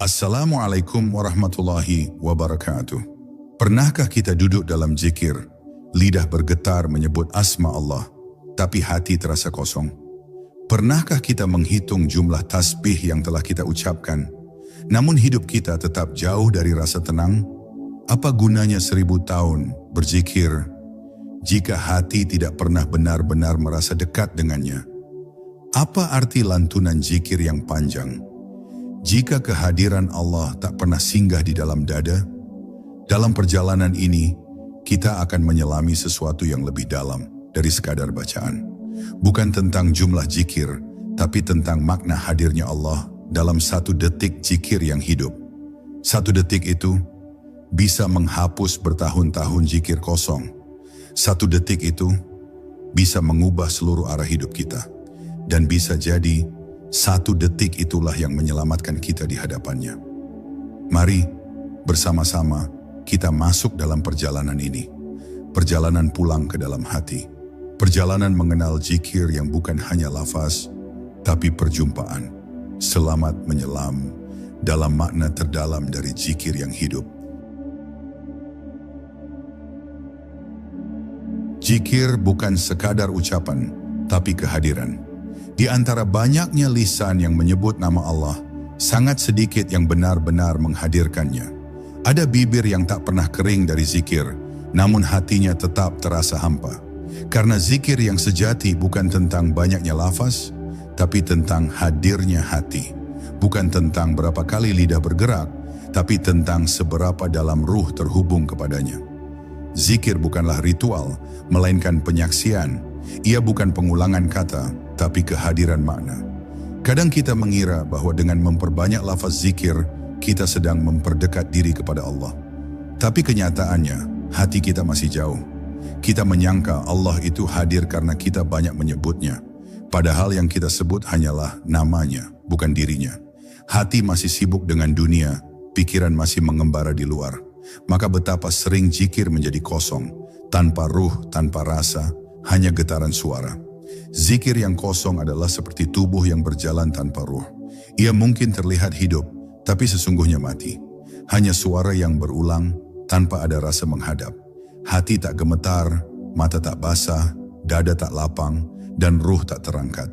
Assalamualaikum warahmatullahi wabarakatuh. Pernahkah kita duduk dalam zikir, lidah bergetar menyebut asma Allah, tapi hati terasa kosong? Pernahkah kita menghitung jumlah tasbih yang telah kita ucapkan, namun hidup kita tetap jauh dari rasa tenang? Apa gunanya 1000 tahun berzikir, jika hati tidak pernah benar-benar merasa dekat dengannya? Apa arti lantunan zikir yang panjang, jika kehadiran Allah tak pernah singgah di dalam dada? Dalam perjalanan ini, kita akan menyelami sesuatu yang lebih dalam dari sekadar bacaan. Bukan tentang jumlah zikir, tapi tentang makna hadirnya Allah dalam 1 detik zikir yang hidup. 1 detik itu bisa menghapus bertahun-tahun zikir kosong. 1 detik itu bisa mengubah seluruh arah hidup kita. Dan bisa jadi 1 detik itulah yang menyelamatkan kita di hadapannya. Mari bersama-sama kita masuk dalam perjalanan ini. Perjalanan pulang ke dalam hati. Perjalanan mengenal zikir yang bukan hanya lafaz, tapi perjumpaan. Selamat menyelam dalam makna terdalam dari zikir yang hidup. Zikir bukan sekadar ucapan, tapi kehadiran. Di antara banyaknya lisan yang menyebut nama Allah, sangat sedikit yang benar-benar menghadirkannya. Ada bibir yang tak pernah kering dari zikir, namun hatinya tetap terasa hampa. Karena zikir yang sejati bukan tentang banyaknya lafaz, tapi tentang hadirnya hati. Bukan tentang berapa kali lidah bergerak, tapi tentang seberapa dalam ruh terhubung kepadanya. Zikir bukanlah ritual, melainkan penyaksian. Ia bukan pengulangan kata, tapi kehadiran makna. Kadang kita mengira bahwa dengan memperbanyak lafaz zikir, kita sedang memperdekat diri kepada Allah. Tapi kenyataannya, hati kita masih jauh. Kita menyangka Allah itu hadir karena kita banyak menyebutnya. Padahal yang kita sebut hanyalah namanya, bukan dirinya. Hati masih sibuk dengan dunia, pikiran masih mengembara di luar. Maka betapa sering zikir menjadi kosong, tanpa ruh, tanpa rasa, hanya getaran suara. Zikir yang kosong adalah seperti tubuh yang berjalan tanpa ruh. Ia mungkin terlihat hidup, tapi sesungguhnya mati. Hanya suara yang berulang, tanpa ada rasa menghadap. Hati tak gemetar, mata tak basah, dada tak lapang, dan ruh tak terangkat.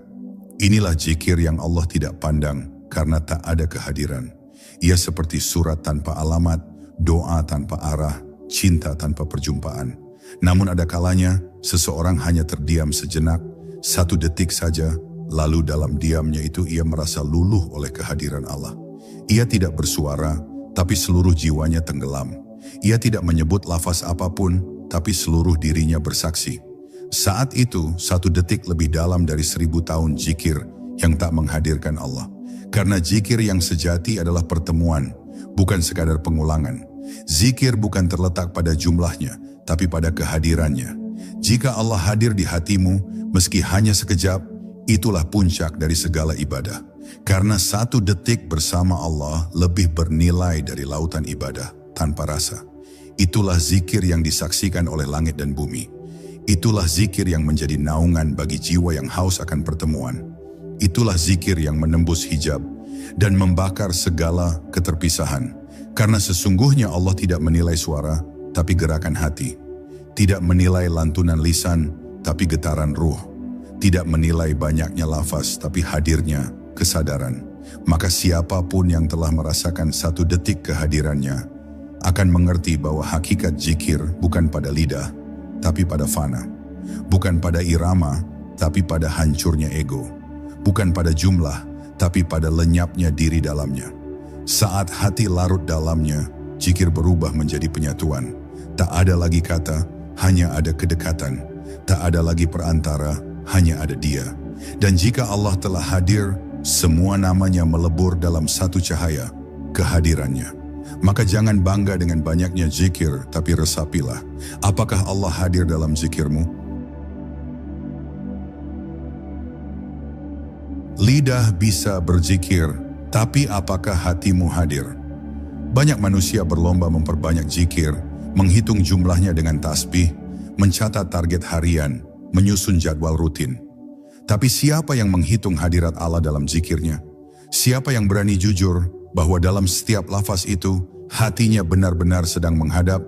Inilah zikir yang Allah tidak pandang, karena tak ada kehadiran. Ia seperti surat tanpa alamat, doa tanpa arah, cinta tanpa perjumpaan. Namun ada kalanya, seseorang hanya terdiam sejenak, 1 detik saja, lalu dalam diamnya itu ia merasa luluh oleh kehadiran Allah. Ia tidak bersuara, tapi seluruh jiwanya tenggelam. Ia tidak menyebut lafaz apapun, tapi seluruh dirinya bersaksi. Saat itu, 1 detik lebih dalam dari 1000 tahun zikir yang tak menghadirkan Allah. Karena zikir yang sejati adalah pertemuan, bukan sekadar pengulangan. Zikir bukan terletak pada jumlahnya, tapi pada kehadirannya. Jika Allah hadir di hatimu, meski hanya sekejap, itulah puncak dari segala ibadah. Karena 1 detik bersama Allah lebih bernilai dari lautan ibadah tanpa rasa. Itulah zikir yang disaksikan oleh langit dan bumi. Itulah zikir yang menjadi naungan bagi jiwa yang haus akan pertemuan. Itulah zikir yang menembus hijab dan membakar segala keterpisahan. Karena sesungguhnya Allah tidak menilai suara, tapi gerakan hati. Tidak menilai lantunan lisan, tapi getaran ruh. Tidak menilai banyaknya lafaz, tapi hadirnya kesadaran. Maka siapapun yang telah merasakan 1 detik kehadirannya, akan mengerti bahwa hakikat zikir bukan pada lidah, tapi pada fana. Bukan pada irama, tapi pada hancurnya ego. Bukan pada jumlah, tapi pada lenyapnya diri dalamnya. Saat hati larut dalamnya, zikir berubah menjadi penyatuan. Tak ada lagi kata, hanya ada kedekatan. Tak ada lagi perantara, hanya ada Dia. Dan jika Allah telah hadir, semua namanya melebur dalam 1 cahaya, kehadirannya. Maka jangan bangga dengan banyaknya zikir, tapi resapilah. Apakah Allah hadir dalam zikirmu? Lidah bisa berzikir, tapi apakah hatimu hadir? Banyak manusia berlomba memperbanyak zikir, menghitung jumlahnya dengan tasbih, mencatat target harian, menyusun jadwal rutin. Tapi siapa yang menghitung hadirat Allah dalam zikirnya? Siapa yang berani jujur bahwa dalam setiap lafaz itu, hatinya benar-benar sedang menghadap?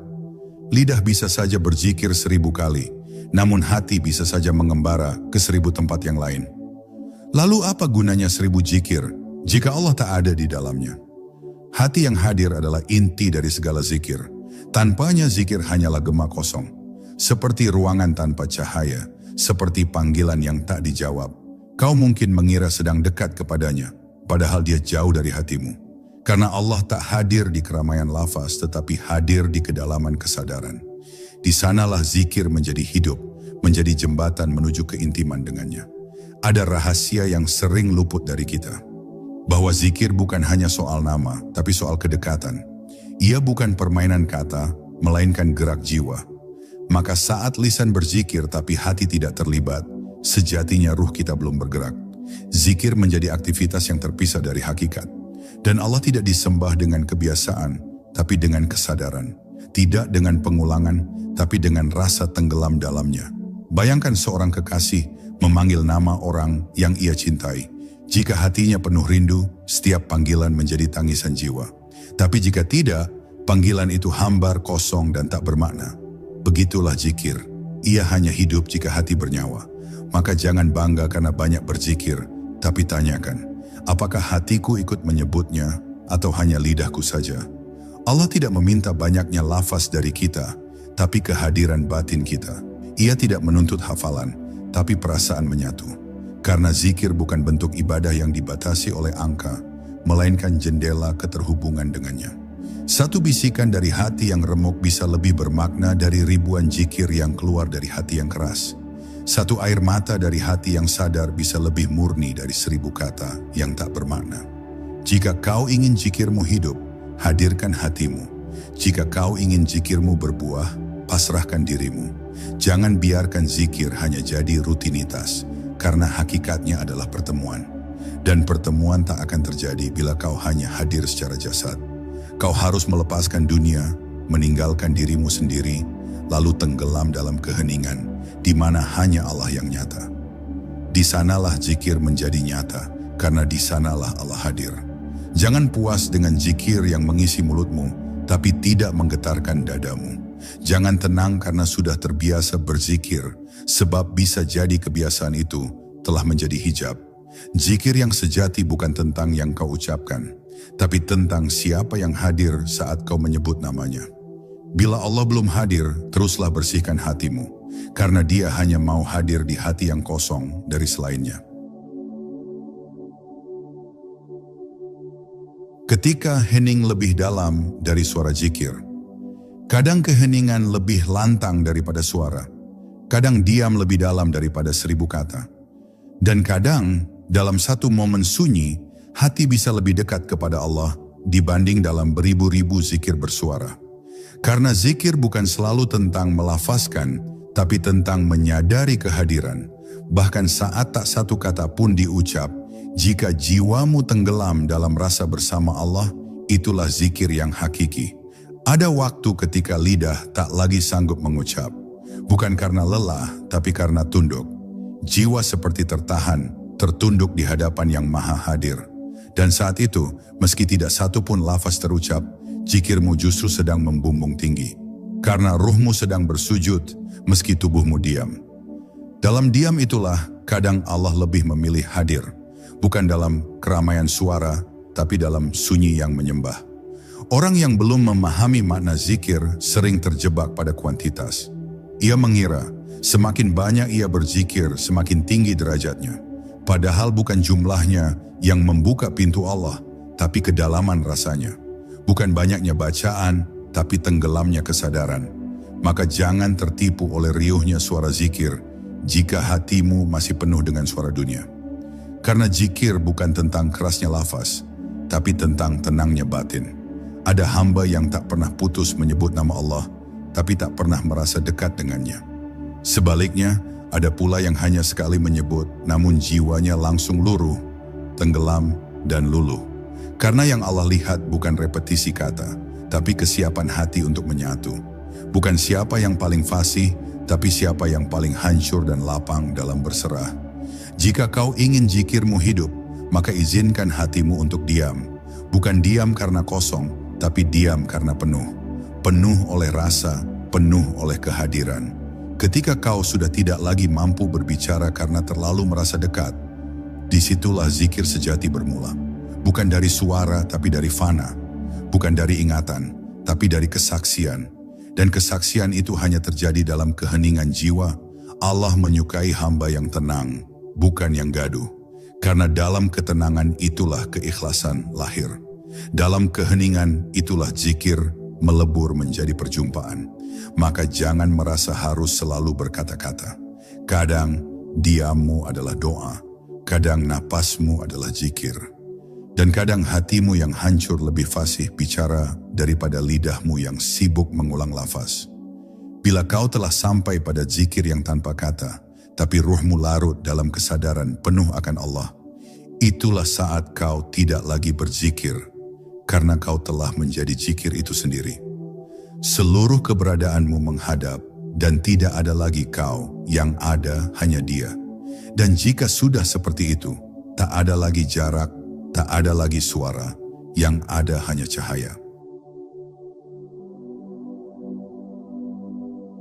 Lidah bisa saja berzikir 1000 kali, namun hati bisa saja mengembara ke 1000 tempat yang lain. Lalu apa gunanya 1000 zikir jika Allah tak ada di dalamnya? Hati yang hadir adalah inti dari segala zikir. Tanpanya zikir hanyalah gema kosong. Seperti ruangan tanpa cahaya, seperti panggilan yang tak dijawab. Kau mungkin mengira sedang dekat kepadanya, padahal dia jauh dari hatimu. Karena Allah tak hadir di keramaian lafaz, tetapi hadir di kedalaman kesadaran. Di sanalah zikir menjadi hidup, menjadi jembatan menuju keintiman dengannya. Ada rahasia yang sering luput dari kita. Bahwa zikir bukan hanya soal nama, tapi soal kedekatan. Ia bukan permainan kata, melainkan gerak jiwa. Maka saat lisan berzikir tapi hati tidak terlibat, sejatinya ruh kita belum bergerak. Zikir menjadi aktivitas yang terpisah dari hakikat. Dan Allah tidak disembah dengan kebiasaan, tapi dengan kesadaran. Tidak dengan pengulangan, tapi dengan rasa tenggelam dalamnya. Bayangkan seorang kekasih memanggil nama orang yang ia cintai. Jika hatinya penuh rindu, setiap panggilan menjadi tangisan jiwa. Tapi jika tidak, panggilan itu hambar, kosong, dan tak bermakna. Begitulah zikir. Ia hanya hidup jika hati bernyawa. Maka jangan bangga karena banyak berzikir, tapi tanyakan, apakah hatiku ikut menyebutnya atau hanya lidahku saja? Allah tidak meminta banyaknya lafaz dari kita, tapi kehadiran batin kita. Ia tidak menuntut hafalan, tapi perasaan menyatu. Karena zikir bukan bentuk ibadah yang dibatasi oleh angka, melainkan jendela keterhubungan dengannya. Satu bisikan dari hati yang remuk bisa lebih bermakna dari ribuan zikir yang keluar dari hati yang keras. Satu air mata dari hati yang sadar bisa lebih murni dari 1000 kata yang tak bermakna. Jika kau ingin zikirmu hidup, hadirkan hatimu. Jika kau ingin zikirmu berbuah, pasrahkan dirimu. Jangan biarkan zikir hanya jadi rutinitas, karena hakikatnya adalah pertemuan. Dan pertemuan tak akan terjadi bila kau hanya hadir secara jasad. Kau harus melepaskan dunia, meninggalkan dirimu sendiri, lalu tenggelam dalam keheningan, di mana hanya Allah yang nyata. Di sanalah zikir menjadi nyata, karena di sanalah Allah hadir. Jangan puas dengan zikir yang mengisi mulutmu, tapi tidak menggetarkan dadamu. Jangan tenang karena sudah terbiasa berzikir, sebab bisa jadi kebiasaan itu telah menjadi hijab. Zikir yang sejati bukan tentang yang kau ucapkan, tapi tentang siapa yang hadir saat kau menyebut namanya. Bila Allah belum hadir, teruslah bersihkan hatimu, karena Dia hanya mau hadir di hati yang kosong dari selainnya. Ketika hening lebih dalam dari suara zikir, kadang keheningan lebih lantang daripada suara, kadang diam lebih dalam daripada 1000 kata, dan kadang dalam satu momen sunyi, hati bisa lebih dekat kepada Allah dibanding dalam beribu-ribu zikir bersuara. Karena zikir bukan selalu tentang melafazkan, tapi tentang menyadari kehadiran. Bahkan saat tak satu kata pun diucap, jika jiwamu tenggelam dalam rasa bersama Allah, itulah zikir yang hakiki. Ada waktu ketika lidah tak lagi sanggup mengucap, bukan karena lelah, tapi karena tunduk. Jiwa seperti tertahan, tertunduk di hadapan yang maha hadir. Dan saat itu, meski tidak satu pun lafaz terucap, zikirmu justru sedang membumbung tinggi. Karena ruhmu sedang bersujud, meski tubuhmu diam. Dalam diam itulah, kadang Allah lebih memilih hadir. Bukan dalam keramaian suara, tapi dalam sunyi yang menyembah. Orang yang belum memahami makna zikir sering terjebak pada kuantitas. Ia mengira, semakin banyak ia berzikir, semakin tinggi derajatnya. Padahal bukan jumlahnya yang membuka pintu Allah, tapi kedalaman rasanya. Bukan banyaknya bacaan, tapi tenggelamnya kesadaran. Maka jangan tertipu oleh riuhnya suara zikir, jika hatimu masih penuh dengan suara dunia. Karena zikir bukan tentang kerasnya lafaz, tapi tentang tenangnya batin. Ada hamba yang tak pernah putus menyebut nama Allah, tapi tak pernah merasa dekat dengannya. Sebaliknya, ada pula yang hanya sekali menyebut, namun jiwanya langsung luruh, tenggelam, dan luluh. Karena yang Allah lihat bukan repetisi kata, tapi kesiapan hati untuk menyatu. Bukan siapa yang paling fasih, tapi siapa yang paling hancur dan lapang dalam berserah. Jika kau ingin zikirmu hidup, maka izinkan hatimu untuk diam. Bukan diam karena kosong, tapi diam karena penuh. Penuh oleh rasa, penuh oleh kehadiran. Ketika kau sudah tidak lagi mampu berbicara karena terlalu merasa dekat, disitulah zikir sejati bermula. Bukan dari suara, tapi dari fana. Bukan dari ingatan, tapi dari kesaksian. Dan kesaksian itu hanya terjadi dalam keheningan jiwa. Allah menyukai hamba yang tenang, bukan yang gaduh. Karena dalam ketenangan itulah keikhlasan lahir. Dalam keheningan itulah zikir melebur menjadi perjumpaan. Maka jangan merasa harus selalu berkata-kata. Kadang diammu adalah doa, kadang napasmu adalah zikir. Dan kadang hatimu yang hancur lebih fasih bicara daripada lidahmu yang sibuk mengulang lafaz. Bila kau telah sampai pada zikir yang tanpa kata, tapi ruhmu larut dalam kesadaran penuh akan Allah, itulah saat kau tidak lagi berzikir, karena kau telah menjadi zikir itu sendiri. Seluruh keberadaanmu menghadap, dan tidak ada lagi kau, yang ada hanya Dia. Dan jika sudah seperti itu, tak ada lagi jarak, tak ada lagi suara, yang ada hanya cahaya.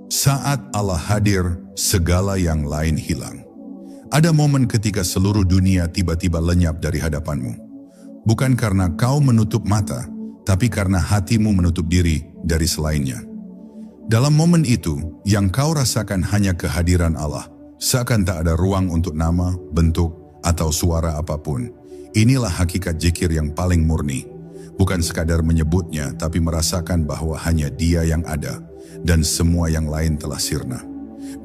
Saat Allah hadir, segala yang lain hilang. Ada momen ketika seluruh dunia tiba-tiba lenyap dari hadapanmu. Bukan karena kau menutup mata, tapi karena hatimu menutup diri dari selainnya. Dalam momen itu, yang kau rasakan hanya kehadiran Allah, seakan tak ada ruang untuk nama, bentuk, atau suara apapun. Inilah hakikat zikir yang paling murni. Bukan sekadar menyebutnya, tapi merasakan bahwa hanya Dia yang ada, dan semua yang lain telah sirna.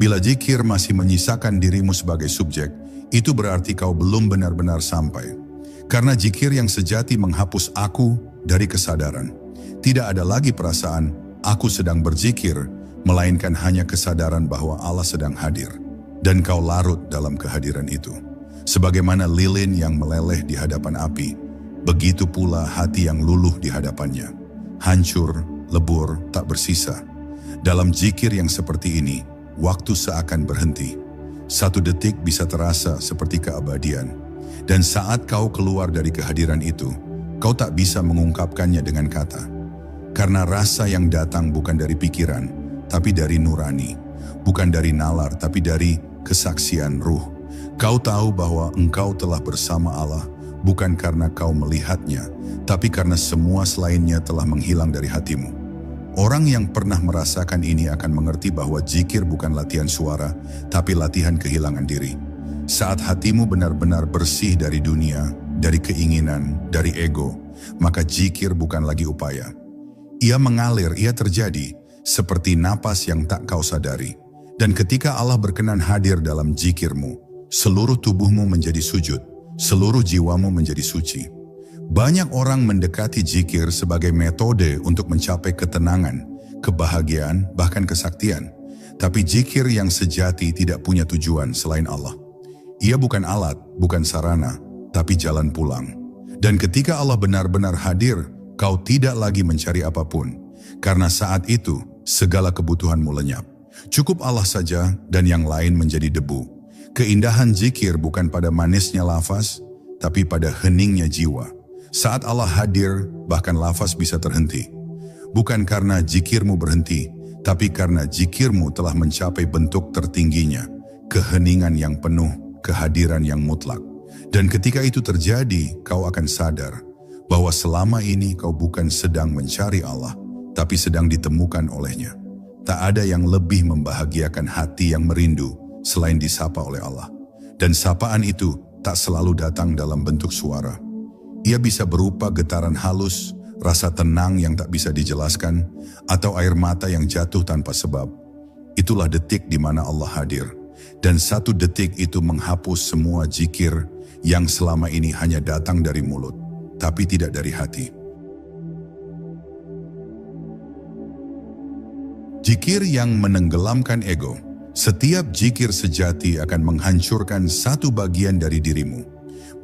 Bila zikir masih menyisakan dirimu sebagai subjek, itu berarti kau belum benar-benar sampai. Karena zikir yang sejati menghapus aku dari kesadaran. Tidak ada lagi perasaan, aku sedang berzikir, melainkan hanya kesadaran bahwa Allah sedang hadir. Dan kau larut dalam kehadiran itu. Sebagaimana lilin yang meleleh di hadapan api, begitu pula hati yang luluh di hadapannya. Hancur, lebur, tak bersisa. Dalam zikir yang seperti ini, waktu seakan berhenti. 1 detik bisa terasa seperti keabadian. Dan saat kau keluar dari kehadiran itu, kau tak bisa mengungkapkannya dengan kata. Karena rasa yang datang bukan dari pikiran, tapi dari nurani. Bukan dari nalar, tapi dari kesaksian ruh. Kau tahu bahwa engkau telah bersama Allah, bukan karena kau melihatnya, tapi karena semua selainnya telah menghilang dari hatimu. Orang yang pernah merasakan ini akan mengerti bahwa zikir bukan latihan suara, tapi latihan kehilangan diri. Saat hatimu benar-benar bersih dari dunia, dari keinginan, dari ego, maka zikir bukan lagi upaya. Ia mengalir, ia terjadi, seperti napas yang tak kau sadari. Dan ketika Allah berkenan hadir dalam zikirmu, seluruh tubuhmu menjadi sujud, seluruh jiwamu menjadi suci. Banyak orang mendekati zikir sebagai metode untuk mencapai ketenangan, kebahagiaan, bahkan kesaktian. Tapi zikir yang sejati tidak punya tujuan selain Allah. Ia bukan alat, bukan sarana, tapi jalan pulang. Dan ketika Allah benar-benar hadir, kau tidak lagi mencari apapun. Karena saat itu, segala kebutuhanmu lenyap. Cukup Allah saja dan yang lain menjadi debu. Keindahan zikir bukan pada manisnya lafaz, tapi pada heningnya jiwa. Saat Allah hadir, bahkan lafaz bisa terhenti. Bukan karena zikirmu berhenti, tapi karena zikirmu telah mencapai bentuk tertingginya, keheningan yang penuh, kehadiran yang mutlak. Dan ketika itu terjadi, kau akan sadar bahwa selama ini kau bukan sedang mencari Allah, tapi sedang ditemukan olehnya. Tak ada yang lebih membahagiakan hati yang merindu selain disapa oleh Allah. Dan sapaan itu tak selalu datang dalam bentuk suara. Ia bisa berupa getaran halus, rasa tenang yang tak bisa dijelaskan, atau air mata yang jatuh tanpa sebab. Itulah detik di mana Allah hadir. Dan 1 detik itu menghapus semua zikir yang selama ini hanya datang dari mulut, tapi tidak dari hati. Zikir yang menenggelamkan ego. Setiap zikir sejati akan menghancurkan satu bagian dari dirimu.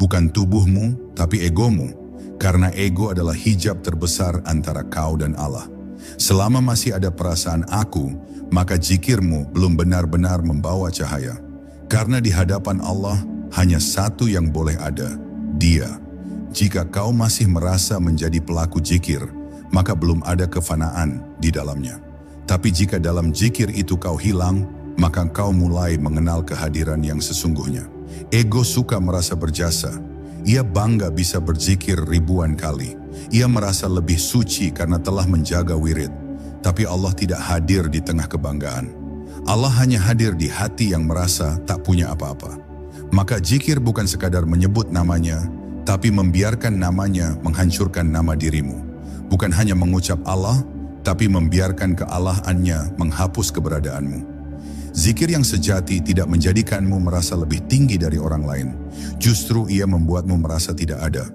Bukan tubuhmu, tapi egomu. Karena ego adalah hijab terbesar antara kau dan Allah. Selama masih ada perasaan aku, maka zikirmu belum benar-benar membawa cahaya. Karena di hadapan Allah hanya satu yang boleh ada, Dia. jika kau masih merasa menjadi pelaku zikir, maka belum ada kefanaan di dalamnya. Tapi jika dalam zikir itu kau hilang, maka kau mulai mengenal kehadiran yang sesungguhnya. Ego suka merasa berjasa. Ia bangga bisa berzikir ribuan kali. Ia merasa lebih suci karena telah menjaga wirid. Tapi Allah tidak hadir di tengah kebanggaan. Allah hanya hadir di hati yang merasa tak punya apa-apa. Maka zikir bukan sekadar menyebut namanya, tapi membiarkan namanya menghancurkan nama dirimu. Bukan hanya mengucap Allah, tapi membiarkan kealahannya menghapus keberadaanmu. Zikir yang sejati tidak menjadikanmu merasa lebih tinggi dari orang lain. Justru ia membuatmu merasa tidak ada.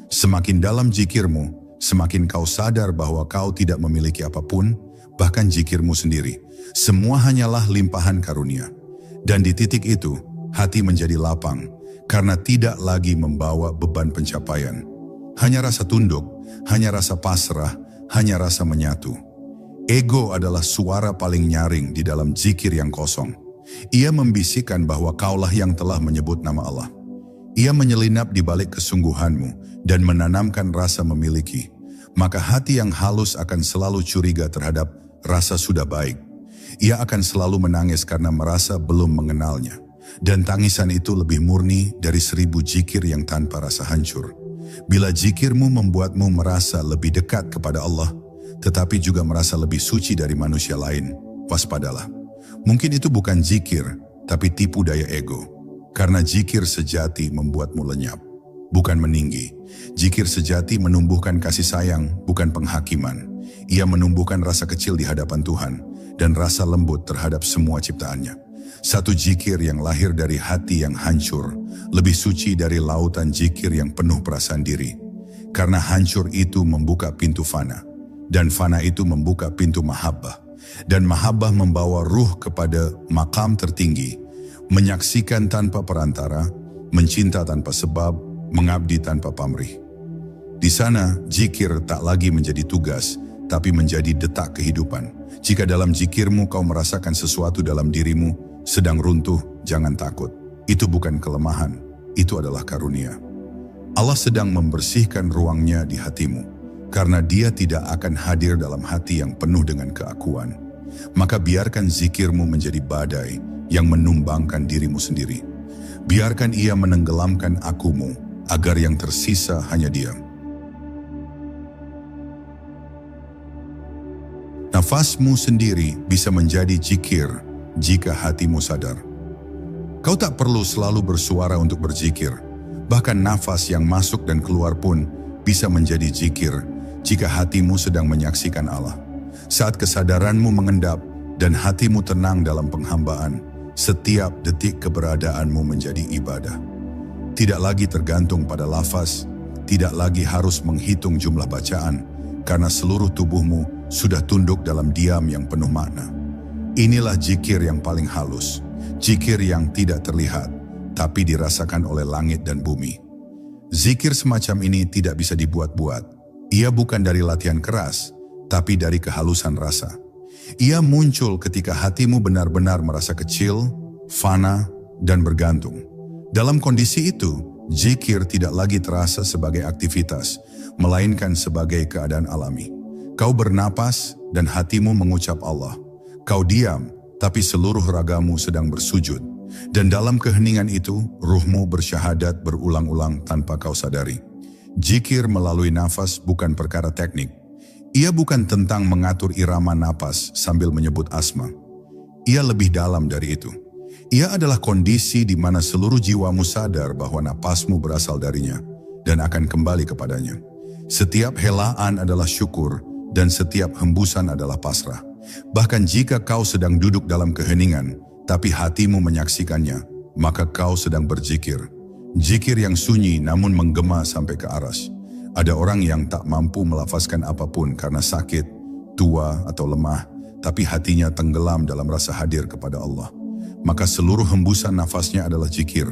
Semakin dalam zikirmu, semakin kau sadar bahwa kau tidak memiliki apapun, bahkan zikirmu sendiri. Semua hanyalah limpahan karunia. Dan di titik itu, hati menjadi lapang, karena tidak lagi membawa beban pencapaian. Hanya rasa tunduk, hanya rasa pasrah, hanya rasa menyatu. Ego adalah suara paling nyaring di dalam zikir yang kosong. Ia membisikkan bahwa kaulah yang telah menyebut nama Allah. Ia menyelinap di balik kesungguhanmu dan menanamkan rasa memiliki. Maka hati yang halus akan selalu curiga terhadap rasa sudah baik. Ia akan selalu menangis karena merasa belum mengenalnya. Dan tangisan itu lebih murni dari 1000 zikir yang tanpa rasa hancur. Bila zikirmu membuatmu merasa lebih dekat kepada Allah, tetapi juga merasa lebih suci dari manusia lain, waspadalah. Mungkin itu bukan zikir, tapi tipu daya ego. Karena zikir sejati membuatmu lenyap, bukan meninggi. Zikir sejati menumbuhkan kasih sayang, bukan penghakiman. Ia menumbuhkan rasa kecil di hadapan Tuhan, dan rasa lembut terhadap semua ciptaannya. Satu zikir yang lahir dari hati yang hancur, lebih suci dari lautan zikir yang penuh perasaan diri. Karena hancur itu membuka pintu fana. Dan fana itu membuka pintu mahabbah. Dan mahabbah membawa ruh kepada makam tertinggi. Menyaksikan tanpa perantara, mencinta tanpa sebab, mengabdi tanpa pamrih. Di sana, zikir tak lagi menjadi tugas, tapi menjadi detak kehidupan. Jika dalam zikirmu kau merasakan sesuatu dalam dirimu sedang runtuh, jangan takut. Itu bukan kelemahan, itu adalah karunia. Allah sedang membersihkan ruangnya di hatimu. Karena dia tidak akan hadir dalam hati yang penuh dengan keakuan. Maka biarkan zikirmu menjadi badai yang menumbangkan dirimu sendiri. Biarkan ia menenggelamkan akumu, agar yang tersisa hanya diam. Nafasmu sendiri bisa menjadi zikir jika hatimu sadar. Kau tak perlu selalu bersuara untuk berzikir. Bahkan nafas yang masuk dan keluar pun bisa menjadi zikir jika hatimu sedang menyaksikan Allah. Saat kesadaranmu mengendap dan hatimu tenang dalam penghambaan, setiap detik keberadaanmu menjadi ibadah. Tidak lagi tergantung pada lafaz, tidak lagi harus menghitung jumlah bacaan, karena seluruh tubuhmu sudah tunduk dalam diam yang penuh makna. Inilah zikir yang paling halus, zikir yang tidak terlihat, tapi dirasakan oleh langit dan bumi. Zikir semacam ini tidak bisa dibuat-buat. Ia bukan dari latihan keras, tapi dari kehalusan rasa. Ia muncul ketika hatimu benar-benar merasa kecil, fana, dan bergantung. Dalam kondisi itu, zikir tidak lagi terasa sebagai aktivitas, melainkan sebagai keadaan alami. Kau bernapas dan hatimu mengucap Allah. Kau diam, tapi seluruh ragamu sedang bersujud. Dan dalam keheningan itu, ruhmu bersyahadat berulang-ulang tanpa kau sadari. Zikir melalui nafas bukan perkara teknik. Ia bukan tentang mengatur irama napas sambil menyebut asma. Ia lebih dalam dari itu. Ia adalah kondisi di mana seluruh jiwamu sadar bahwa napasmu berasal darinya dan akan kembali kepadanya. Setiap helaan adalah syukur dan setiap hembusan adalah pasrah. Bahkan jika kau sedang duduk dalam keheningan, tapi hatimu menyaksikannya, maka kau sedang berzikir. Zikir yang sunyi namun menggema sampai ke aras. Ada orang yang tak mampu melafazkan apapun karena sakit, tua atau lemah, tapi hatinya tenggelam dalam rasa hadir kepada Allah. Maka seluruh hembusan nafasnya adalah zikir.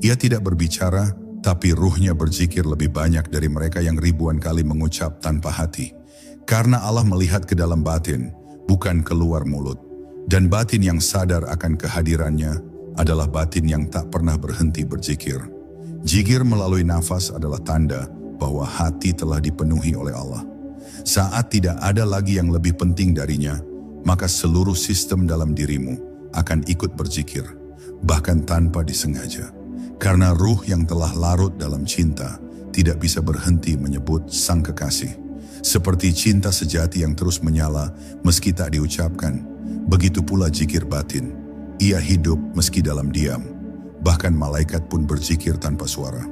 Ia tidak berbicara, tapi ruhnya berzikir lebih banyak dari mereka yang ribuan kali mengucap tanpa hati. Karena Allah melihat ke dalam batin, bukan keluar mulut. Dan batin yang sadar akan kehadirannya adalah batin yang tak pernah berhenti berzikir. Zikir melalui nafas adalah tanda bahwa hati telah dipenuhi oleh Allah. Saat tidak ada lagi yang lebih penting darinya, maka seluruh sistem dalam dirimu akan ikut berzikir, bahkan tanpa disengaja. Karena ruh yang telah larut dalam cinta tidak bisa berhenti menyebut sang kekasih. Seperti cinta sejati yang terus menyala meski tak diucapkan, begitu pula zikir batin. Ia hidup meski dalam diam. Bahkan malaikat pun berzikir tanpa suara.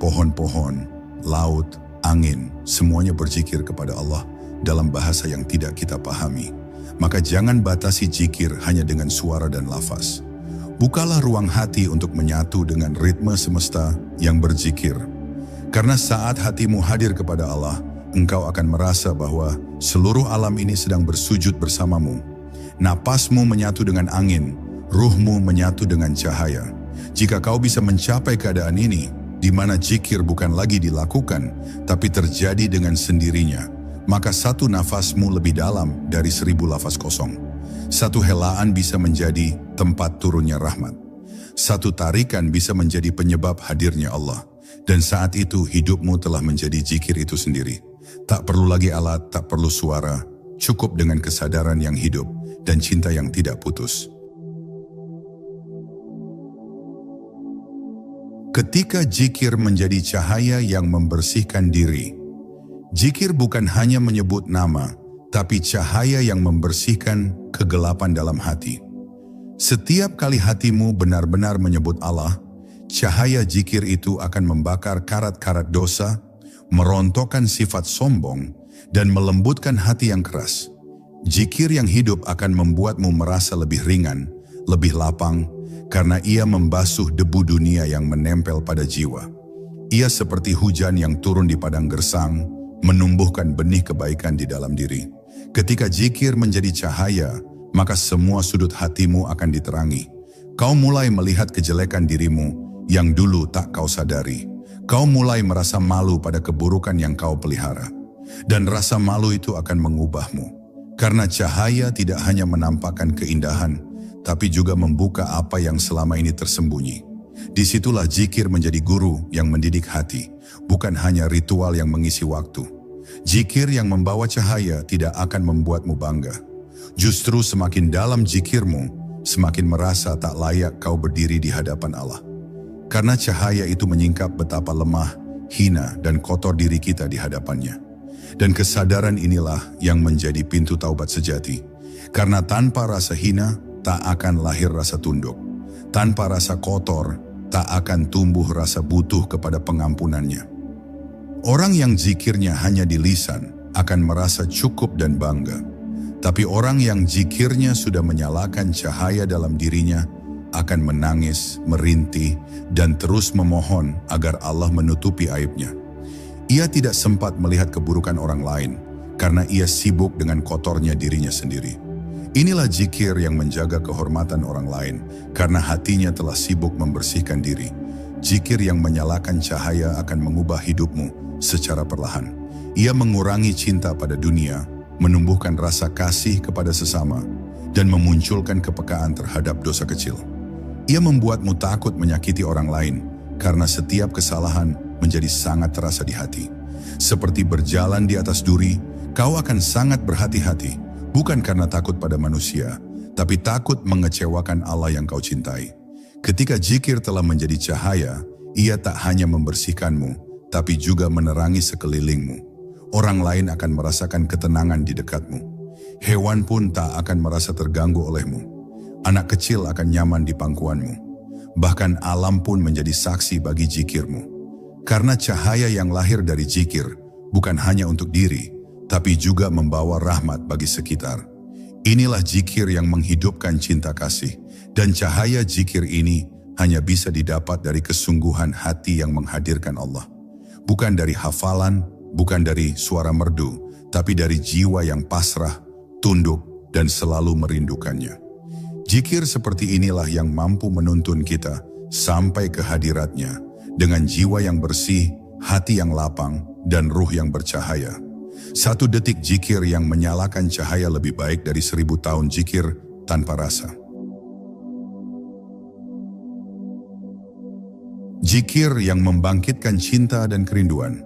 Pohon-pohon, laut, angin, semuanya berzikir kepada Allah dalam bahasa yang tidak kita pahami. Maka jangan batasi zikir hanya dengan suara dan lafaz. Bukalah ruang hati untuk menyatu dengan ritme semesta yang berzikir. Karena saat hatimu hadir kepada Allah, engkau akan merasa bahwa seluruh alam ini sedang bersujud bersamamu. Napasmu menyatu dengan angin, ruhmu menyatu dengan cahaya. Jika kau bisa mencapai keadaan ini, di mana zikir bukan lagi dilakukan, tapi terjadi dengan sendirinya, maka satu nafasmu lebih dalam dari 1000 lafaz kosong. Satu helaan bisa menjadi tempat turunnya rahmat. Satu tarikan bisa menjadi penyebab hadirnya Allah. Dan saat itu hidupmu telah menjadi zikir itu sendiri. Tak perlu lagi alat, tak perlu suara, cukup dengan kesadaran yang hidup dan cinta yang tidak putus. Ketika zikir menjadi cahaya yang membersihkan diri, zikir bukan hanya menyebut nama, tapi cahaya yang membersihkan kegelapan dalam hati. Setiap kali hatimu benar-benar menyebut Allah, cahaya zikir itu akan membakar karat-karat dosa, merontokkan sifat sombong, dan melembutkan hati yang keras. Zikir yang hidup akan membuatmu merasa lebih ringan, lebih lapang, karena ia membasuh debu dunia yang menempel pada jiwa. Ia seperti hujan yang turun di padang gersang, menumbuhkan benih kebaikan di dalam diri. Ketika zikir menjadi cahaya, maka semua sudut hatimu akan diterangi. Kau mulai melihat kejelekan dirimu yang dulu tak kau sadari. Kau mulai merasa malu pada keburukan yang kau pelihara. Dan rasa malu itu akan mengubahmu. Karena cahaya tidak hanya menampakkan keindahan, tapi juga membuka apa yang selama ini tersembunyi. Disitulah zikir menjadi guru yang mendidik hati, bukan hanya ritual yang mengisi waktu. Zikir yang membawa cahaya tidak akan membuatmu bangga. Justru semakin dalam zikirmu, semakin merasa tak layak kau berdiri di hadapan Allah. Karena cahaya itu menyingkap betapa lemah, hina, dan kotor diri kita di hadapannya. Dan kesadaran inilah yang menjadi pintu taubat sejati. Karena tanpa rasa hina, tak akan lahir rasa tunduk. Tanpa rasa kotor, tak akan tumbuh rasa butuh kepada pengampunannya. Orang yang zikirnya hanya di lisan akan merasa cukup dan bangga. Tapi orang yang zikirnya sudah menyalakan cahaya dalam dirinya akan menangis, merintih, dan terus memohon agar Allah menutupi aibnya. Ia tidak sempat melihat keburukan orang lain karena ia sibuk dengan kotornya dirinya sendiri. Inilah zikir yang menjaga kehormatan orang lain karena hatinya telah sibuk membersihkan diri. Zikir yang menyalakan cahaya akan mengubah hidupmu secara perlahan. Ia mengurangi cinta pada dunia, menumbuhkan rasa kasih kepada sesama, dan memunculkan kepekaan terhadap dosa kecil. Ia membuatmu takut menyakiti orang lain karena setiap kesalahan menjadi sangat terasa di hati. Seperti berjalan di atas duri, kau akan sangat berhati-hati. Bukan karena takut pada manusia, tapi takut mengecewakan Allah yang kau cintai. Ketika zikir telah menjadi cahaya, ia tak hanya membersihkanmu, tapi juga menerangi sekelilingmu. Orang lain akan merasakan ketenangan di dekatmu. Hewan pun tak akan merasa terganggu olehmu. Anak kecil akan nyaman di pangkuanmu. Bahkan alam pun menjadi saksi bagi zikirmu. Karena cahaya yang lahir dari zikir bukan hanya untuk diri, tapi juga membawa rahmat bagi sekitar. Inilah zikir yang menghidupkan cinta kasih, dan cahaya zikir ini hanya bisa didapat dari kesungguhan hati yang menghadirkan Allah. Bukan dari hafalan, bukan dari suara merdu, tapi dari jiwa yang pasrah, tunduk, dan selalu merindukannya. Zikir seperti inilah yang mampu menuntun kita sampai ke hadiratnya, dengan jiwa yang bersih, hati yang lapang, dan ruh yang bercahaya. 1 detik zikir yang menyalakan cahaya lebih baik dari 1000 tahun zikir tanpa rasa. Zikir yang membangkitkan cinta dan kerinduan.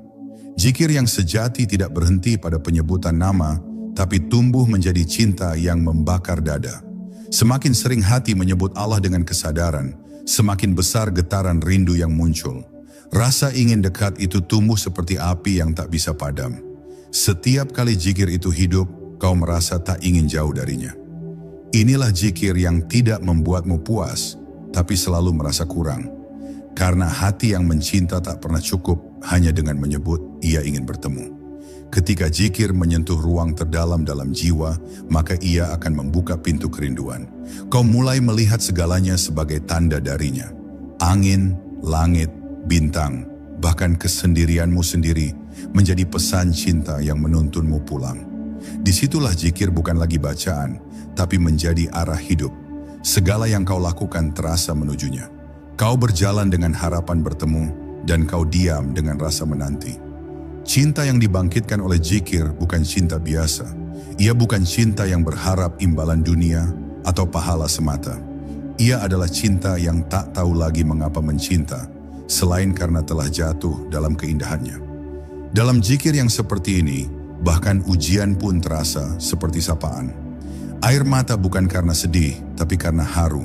Zikir yang sejati tidak berhenti pada penyebutan nama, tapi tumbuh menjadi cinta yang membakar dada. Semakin sering hati menyebut Allah dengan kesadaran, semakin besar getaran rindu yang muncul. Rasa ingin dekat itu tumbuh seperti api yang tak bisa padam. Setiap kali zikir itu hidup, kau merasa tak ingin jauh darinya. Inilah zikir yang tidak membuatmu puas, tapi selalu merasa kurang. Karena hati yang mencinta tak pernah cukup hanya dengan menyebut ia ingin bertemu. Ketika zikir menyentuh ruang terdalam dalam jiwa, maka ia akan membuka pintu kerinduan. Kau mulai melihat segalanya sebagai tanda darinya. Angin, langit, bintang, bahkan kesendirianmu sendiri menjadi pesan cinta yang menuntunmu pulang. Disitulah zikir bukan lagi bacaan, tapi menjadi arah hidup. Segala yang kau lakukan terasa menujunya. Kau berjalan dengan harapan bertemu, dan kau diam dengan rasa menanti. Cinta yang dibangkitkan oleh zikir bukan cinta biasa. Ia bukan cinta yang berharap imbalan dunia atau pahala semata. Ia adalah cinta yang tak tahu lagi mengapa mencinta, selain karena telah jatuh dalam keindahannya. Dalam zikir yang seperti ini, bahkan ujian pun terasa seperti sapaan. Air mata bukan karena sedih, tapi karena haru.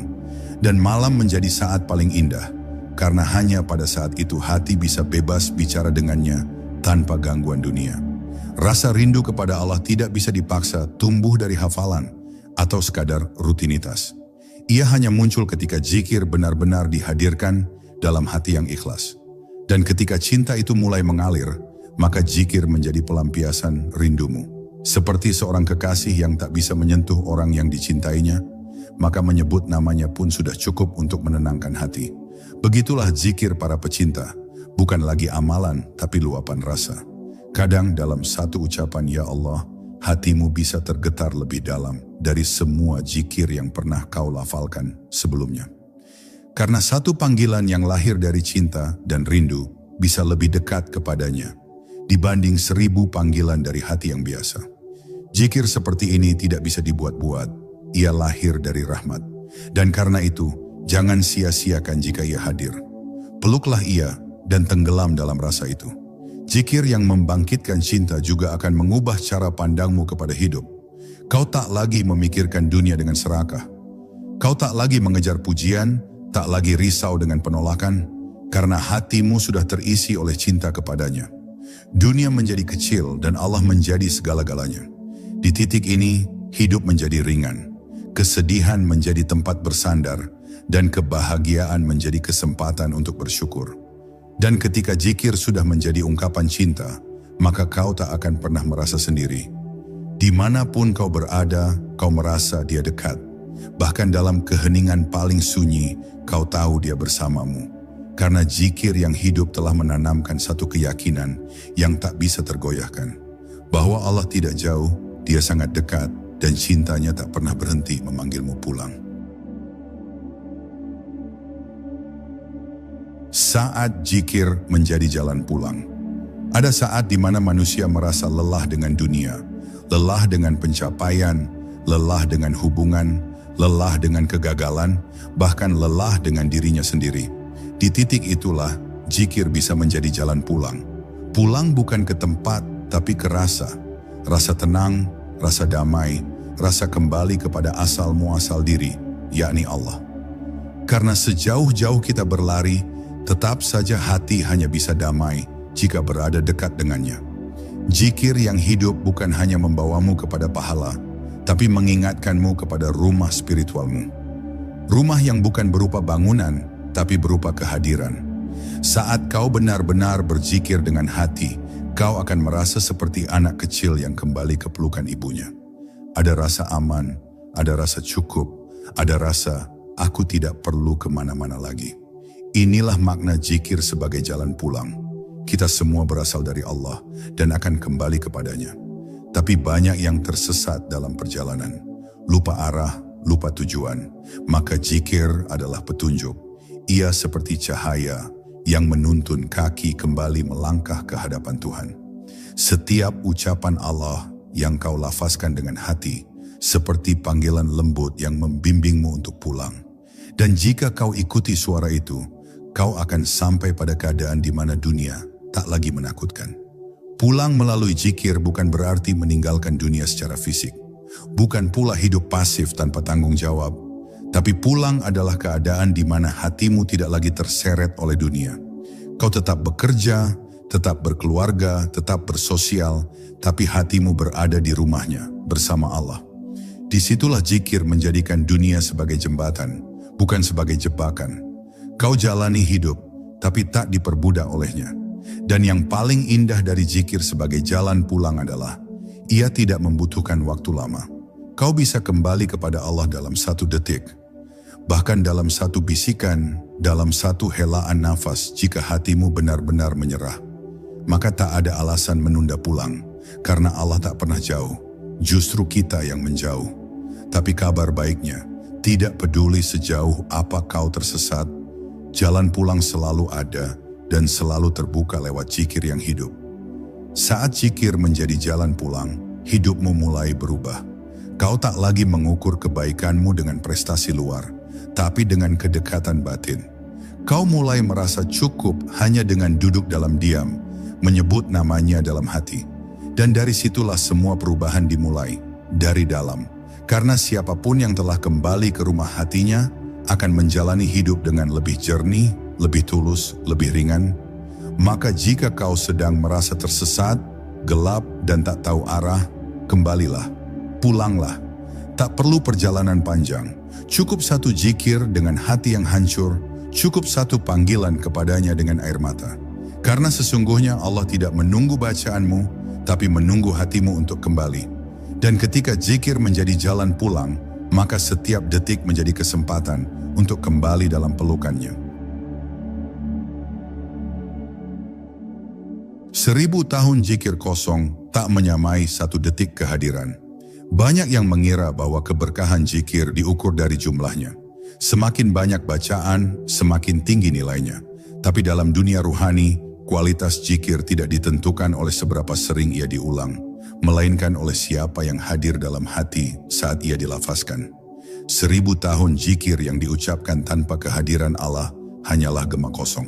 Dan malam menjadi saat paling indah, karena hanya pada saat itu hati bisa bebas bicara dengannya tanpa gangguan dunia. Rasa rindu kepada Allah tidak bisa dipaksa tumbuh dari hafalan atau sekadar rutinitas. Ia hanya muncul ketika zikir benar-benar dihadirkan dalam hati yang ikhlas. Dan ketika cinta itu mulai mengalir, maka zikir menjadi pelampiasan rindumu. Seperti seorang kekasih yang tak bisa menyentuh orang yang dicintainya, maka menyebut namanya pun sudah cukup untuk menenangkan hati. Begitulah zikir para pecinta, bukan lagi amalan tapi luapan rasa. Kadang dalam satu ucapan ya Allah, hatimu bisa tergetar lebih dalam dari semua zikir yang pernah kau lafalkan sebelumnya. Karena satu panggilan yang lahir dari cinta dan rindu bisa lebih dekat kepadanya dibanding 1000 panggilan dari hati yang biasa. Zikir seperti ini tidak bisa dibuat-buat. Ia lahir dari rahmat. Dan karena itu, jangan sia-siakan jika ia hadir. Peluklah ia dan tenggelam dalam rasa itu. Zikir yang membangkitkan cinta juga akan mengubah cara pandangmu kepada hidup. Kau tak lagi memikirkan dunia dengan serakah. Kau tak lagi mengejar pujian, tak lagi risau dengan penolakan, karena hatimu sudah terisi oleh cinta kepadanya. Dunia menjadi kecil dan Allah menjadi segala-galanya. Di titik ini, hidup menjadi ringan. Kesedihan menjadi tempat bersandar, dan kebahagiaan menjadi kesempatan untuk bersyukur. Dan ketika zikir sudah menjadi ungkapan cinta, maka kau tak akan pernah merasa sendiri. Dimanapun kau berada, kau merasa dia dekat. Bahkan dalam keheningan paling sunyi, kau tahu dia bersamamu. Karena zikir yang hidup telah menanamkan satu keyakinan yang tak bisa tergoyahkan. Bahwa Allah tidak jauh, dia sangat dekat, dan cintanya tak pernah berhenti memanggilmu pulang. Saat zikir menjadi jalan pulang. Ada saat di mana manusia merasa lelah dengan dunia, lelah dengan pencapaian, lelah dengan hubungan, lelah dengan kegagalan, bahkan lelah dengan dirinya sendiri. Di titik itulah, zikir bisa menjadi jalan pulang. Pulang bukan ke tempat, tapi ke rasa. Rasa tenang, rasa damai, rasa kembali kepada asal muasal diri, yakni Allah. Karena sejauh-jauh kita berlari, tetap saja hati hanya bisa damai jika berada dekat dengannya. Zikir yang hidup bukan hanya membawamu kepada pahala, tapi mengingatkanmu kepada rumah spiritualmu. Rumah yang bukan berupa bangunan, tapi berupa kehadiran. Saat kau benar-benar berzikir dengan hati, kau akan merasa seperti anak kecil yang kembali ke pelukan ibunya. Ada rasa aman, ada rasa cukup, ada rasa aku tidak perlu kemana-mana lagi. Inilah makna zikir sebagai jalan pulang. Kita semua berasal dari Allah dan akan kembali kepadanya. Tapi banyak yang tersesat dalam perjalanan. Lupa arah, lupa tujuan. Maka zikir adalah petunjuk. Ia seperti cahaya yang menuntun kaki kembali melangkah ke hadapan Tuhan. Setiap ucapan Allah yang kau lafazkan dengan hati, seperti panggilan lembut yang membimbingmu untuk pulang. Dan jika kau ikuti suara itu, kau akan sampai pada keadaan di mana dunia tak lagi menakutkan. Pulang melalui zikir bukan berarti meninggalkan dunia secara fisik. Bukan pula hidup pasif tanpa tanggung jawab. Tapi pulang adalah keadaan di mana hatimu tidak lagi terseret oleh dunia. Kau tetap bekerja, tetap berkeluarga, tetap bersosial, tapi hatimu berada di rumahnya bersama Allah. Disitulah zikir menjadikan dunia sebagai jembatan, bukan sebagai jebakan. Kau jalani hidup, tapi tak diperbudak olehnya. Dan yang paling indah dari zikir sebagai jalan pulang adalah, ia tidak membutuhkan waktu lama. Kau bisa kembali kepada Allah dalam 1 detik. Bahkan dalam 1 bisikan, dalam 1 helaan nafas jika hatimu benar-benar menyerah. Maka tak ada alasan menunda pulang, karena Allah tak pernah jauh. Justru kita yang menjauh. Tapi kabar baiknya, tidak peduli sejauh apa kau tersesat, jalan pulang selalu ada dan selalu terbuka lewat zikir yang hidup. Saat zikir menjadi jalan pulang, hidupmu mulai berubah. Kau tak lagi mengukur kebaikanmu dengan prestasi luar, tapi dengan kedekatan batin. Kau mulai merasa cukup hanya dengan duduk dalam diam, menyebut namanya dalam hati. Dan dari situlah semua perubahan dimulai, dari dalam. Karena siapapun yang telah kembali ke rumah hatinya akan menjalani hidup dengan lebih jernih, lebih tulus, lebih ringan. Maka jika kau sedang merasa tersesat, gelap dan tak tahu arah, kembalilah, pulanglah. Tak perlu perjalanan panjang, cukup 1 zikir dengan hati yang hancur, cukup 1 panggilan kepadanya dengan air mata. Karena sesungguhnya Allah tidak menunggu bacaanmu, tapi menunggu hatimu untuk kembali. Dan ketika zikir menjadi jalan pulang, maka setiap detik menjadi kesempatan untuk kembali dalam pelukannya. 1000 tahun zikir kosong tak menyamai 1 detik kehadiran. Banyak yang mengira bahwa keberkahan zikir diukur dari jumlahnya. Semakin banyak bacaan, semakin tinggi nilainya. Tapi dalam dunia ruhani, kualitas zikir tidak ditentukan oleh seberapa sering ia diulang, melainkan oleh siapa yang hadir dalam hati saat ia dilafazkan. 1000 tahun zikir yang diucapkan tanpa kehadiran Allah hanyalah gema kosong.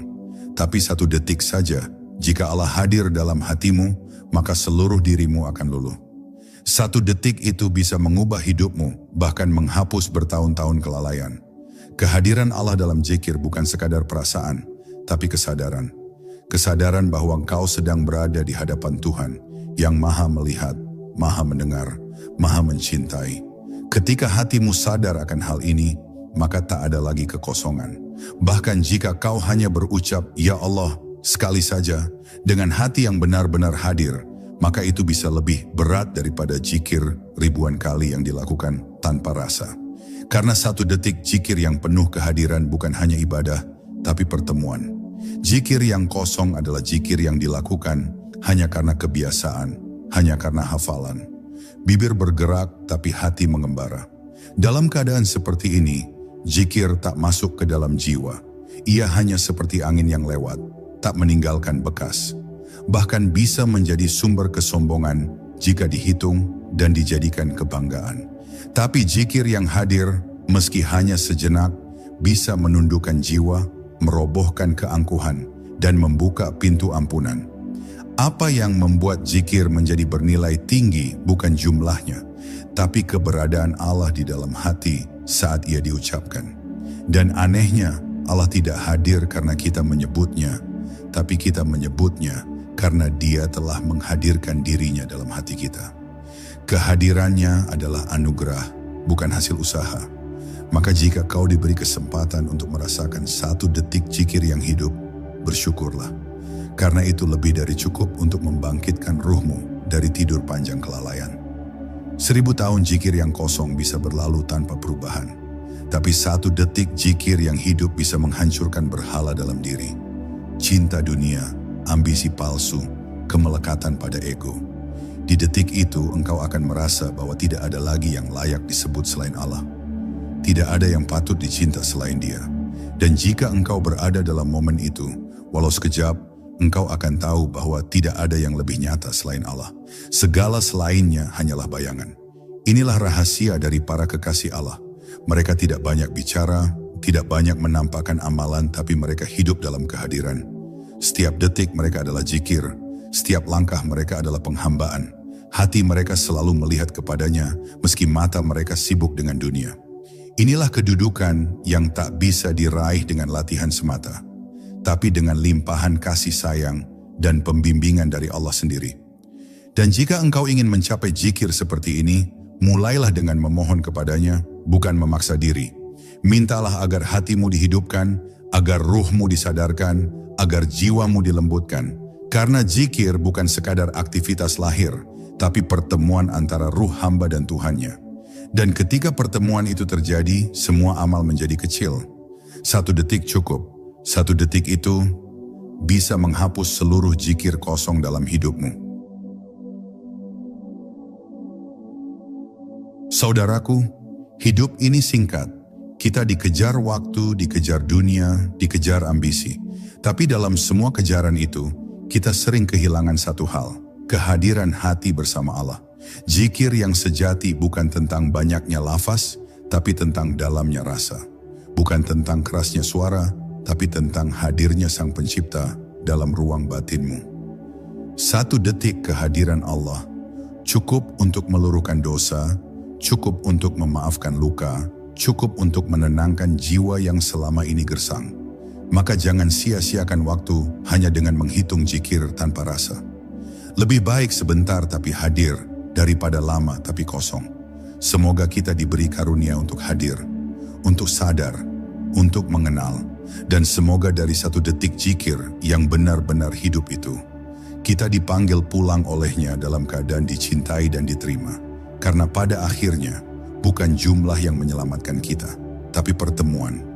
Tapi 1 detik saja, jika Allah hadir dalam hatimu, maka seluruh dirimu akan luluh. 1 detik itu bisa mengubah hidupmu, bahkan menghapus bertahun-tahun kelalaian. Kehadiran Allah dalam zikir bukan sekadar perasaan, tapi kesadaran. Kesadaran bahwa engkau sedang berada di hadapan Tuhan, yang maha melihat, maha mendengar, maha mencintai. Ketika hatimu sadar akan hal ini, maka tak ada lagi kekosongan. Bahkan jika kau hanya berucap, "Ya Allah," sekali saja, dengan hati yang benar-benar hadir, maka itu bisa lebih berat daripada zikir ribuan kali yang dilakukan tanpa rasa. Karena 1 detik zikir yang penuh kehadiran bukan hanya ibadah, tapi pertemuan. Zikir yang kosong adalah zikir yang dilakukan hanya karena kebiasaan, hanya karena hafalan. Bibir bergerak tapi hati mengembara. Dalam keadaan seperti ini, zikir tak masuk ke dalam jiwa. Ia hanya seperti angin yang lewat, tak meninggalkan bekas. Bahkan bisa menjadi sumber kesombongan jika dihitung dan dijadikan kebanggaan. Tapi zikir yang hadir, meski hanya sejenak, bisa menundukkan jiwa, merobohkan keangkuhan, dan membuka pintu ampunan. Apa yang membuat zikir menjadi bernilai tinggi bukan jumlahnya, tapi keberadaan Allah di dalam hati saat ia diucapkan. Dan anehnya, Allah tidak hadir karena kita menyebutnya, tapi kita menyebutnya karena Dia telah menghadirkan dirinya dalam hati kita. Kehadirannya adalah anugerah, bukan hasil usaha. Maka jika kau diberi kesempatan untuk merasakan 1 detik zikir yang hidup, bersyukurlah. Karena itu lebih dari cukup untuk membangkitkan ruhmu dari tidur panjang kelalaian. 1000 tahun zikir yang kosong bisa berlalu tanpa perubahan. Tapi 1 detik zikir yang hidup bisa menghancurkan berhala dalam diri. Cinta dunia, ambisi palsu, kemelekatan pada ego. Di detik itu engkau akan merasa bahwa tidak ada lagi yang layak disebut selain Allah. Tidak ada yang patut dicinta selain Dia. Dan jika engkau berada dalam momen itu, walau sekejap, engkau akan tahu bahwa tidak ada yang lebih nyata selain Allah. Segala selainnya hanyalah bayangan. Inilah rahasia dari para kekasih Allah. Mereka tidak banyak bicara, tidak banyak menampakkan amalan, tapi mereka hidup dalam kehadiran. Setiap detik mereka adalah zikir. Setiap langkah mereka adalah penghambaan. Hati mereka selalu melihat kepadanya, meski mata mereka sibuk dengan dunia. Inilah kedudukan yang tak bisa diraih dengan latihan semata, tapi dengan limpahan kasih sayang dan pembimbingan dari Allah sendiri. Dan jika engkau ingin mencapai zikir seperti ini, mulailah dengan memohon kepadanya, bukan memaksa diri. Mintalah agar hatimu dihidupkan, agar ruhmu disadarkan, agar jiwamu dilembutkan. Karena zikir bukan sekadar aktivitas lahir, tapi pertemuan antara ruh hamba dan Tuhannya. Dan ketika pertemuan itu terjadi, semua amal menjadi kecil. 1 detik cukup. 1 detik itu bisa menghapus seluruh zikir kosong dalam hidupmu. Saudaraku, hidup ini singkat. Kita dikejar waktu, dikejar dunia, dikejar ambisi. Tapi dalam semua kejaran itu, kita sering kehilangan satu hal, kehadiran hati bersama Allah. Zikir yang sejati bukan tentang banyaknya lafaz, tapi tentang dalamnya rasa. Bukan tentang kerasnya suara, tapi tentang hadirnya Sang Pencipta dalam ruang batinmu. 1 detik kehadiran Allah cukup untuk meluruhkan dosa, cukup untuk memaafkan luka, cukup untuk menenangkan jiwa yang selama ini gersang. Maka jangan sia-siakan waktu hanya dengan menghitung zikir tanpa rasa. Lebih baik sebentar tapi hadir, daripada lama tapi kosong. Semoga kita diberi karunia untuk hadir, untuk sadar, untuk mengenal, dan semoga dari 1 detik zikir yang benar-benar hidup itu, kita dipanggil pulang olehnya dalam keadaan dicintai dan diterima. Karena pada akhirnya, bukan jumlah yang menyelamatkan kita, tapi pertemuan.